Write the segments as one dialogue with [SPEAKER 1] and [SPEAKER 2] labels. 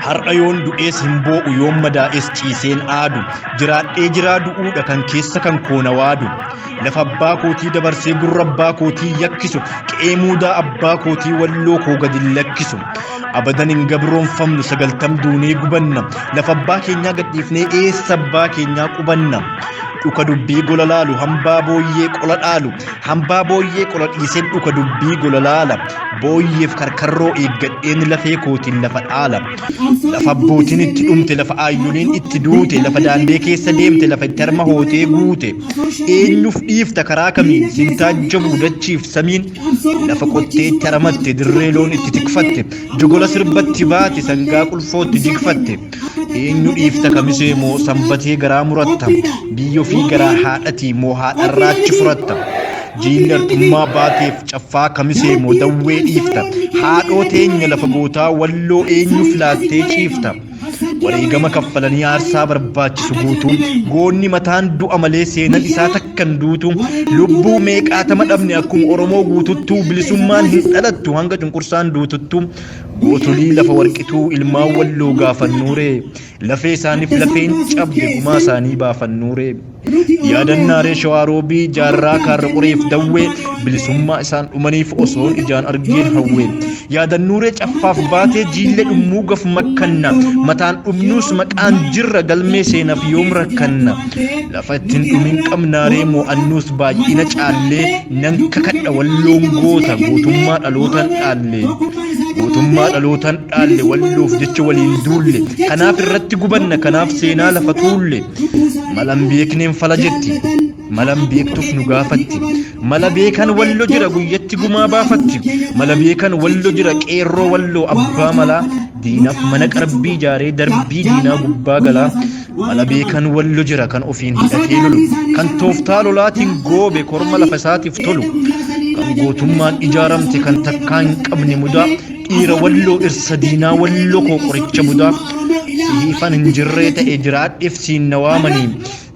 [SPEAKER 1] Har'ayoon du'ees hin boo'u yoom madaa'es ciiseen aadu jiraadhee jiraa du'uudha kan keessa kan koona waadu lafa abbaa kootii dabarsee gurra abbaa kootii yakkisu qe'ee muudaa abbaa kootii walloo koo gadi lakkisu abadan hin gabroonfamnu 90 duunee gubanna lafa abbaa keenyaa gadhiifnee eessa abbaa keenyaa qubanna dhuka dubbii gola laalu hambaa booyyee qola dhaalu hambaa booyyee qola dhiiseen dhuka dubbii gola laala booyyeef karkarroo eeggadheen lafee kootiin lafa dhaala lafa abbootiin itti dhumte lafa aayyuliin itti duute lafa daandee keessa deemte lafa itti harma hootee guute eenyuuf dhiifta karaa kamiin sintaajjabuu dachiif samiin lafa qottee itti haramatte dirree loon itti tikfatte jogola sirbatti baate sangaa qulfootti jigfatte eenyu dhiifta kamisee moo sanbatee garaa muratta biyyoo fi garaa haadhatii moo haadharraachi furatta jiillartummaa baateef caffaa kamisee moo dawwee dhiifta haadhoo teenya lafa gootaa walloo eenyu filaattee ciifta wareegama kaffalanii aarsaa barbaachisu guutuun goonni mataan du'a malee seenan isaa takkan duutu lubbuu meeqaatama dhabne akkuma oromoo guututtuu bilisummaan hin dhalattu hanga cunqursaan duututtu gootolii lafa warqituu ilmaan walloo gaafannuure lafee isaaniif lafeen cabde gumaa isaanii baafannuure yaadannaaree shawaarobii jaarraa kaarra qoreef dawwee bilisummaa isaan dhumaniif osoon ijaan argeen hawwee yaadannuuree caffaaf baatee jiille dhummuu gaf makkanna mataan dhumnuus maqaan jirra galmee seenaaf yoom rakkanna lafa ittiin dhumin qabnaaree mo'annuus baay'ina caallee nan kakadha walloon goota gootummaa dhalootan dhaallee gootummaa dhalootan dhaalle walloof jecha waliin duulle kanaaf irratti gubanna kanaaf seenaa lafa tuulle malan beekneen fala jetti malan beektuuf nu gaafatti mala beekan wallo jira guyyatti gumaa baafatti mala beekan wallo jira qeerroo walloo abbaa malaa diinaaf mana qarbii jaaree darbii diinaa gubbaa galaa mala beekan wallo jira kan ofiin hidhatee lolu kan tooftaa lolaatiin goobe korma lafa isaatiif tolu kan gootummaan ijaaramte kan takkaa hin qabne mudaa dhiira walloo irsa diinaa walloo koo qoricha mudaa siifan hin jirree ta'e jiraadheef siin na waamanii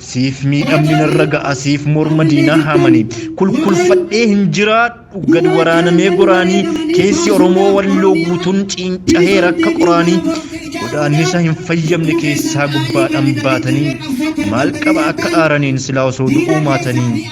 [SPEAKER 1] siif miidhamni narra ga'a siif morma diinaa haamanii kulkulfadhee hin jiraadhu gad waraanamee goraanii keessi oromoo walloo guutuun ciincahee rakka qoraanii godaannisa hin fayyamne keessaa gubbaadhaan baatanii maal qaba akka aaraniin silaa osoo du'uu maatanii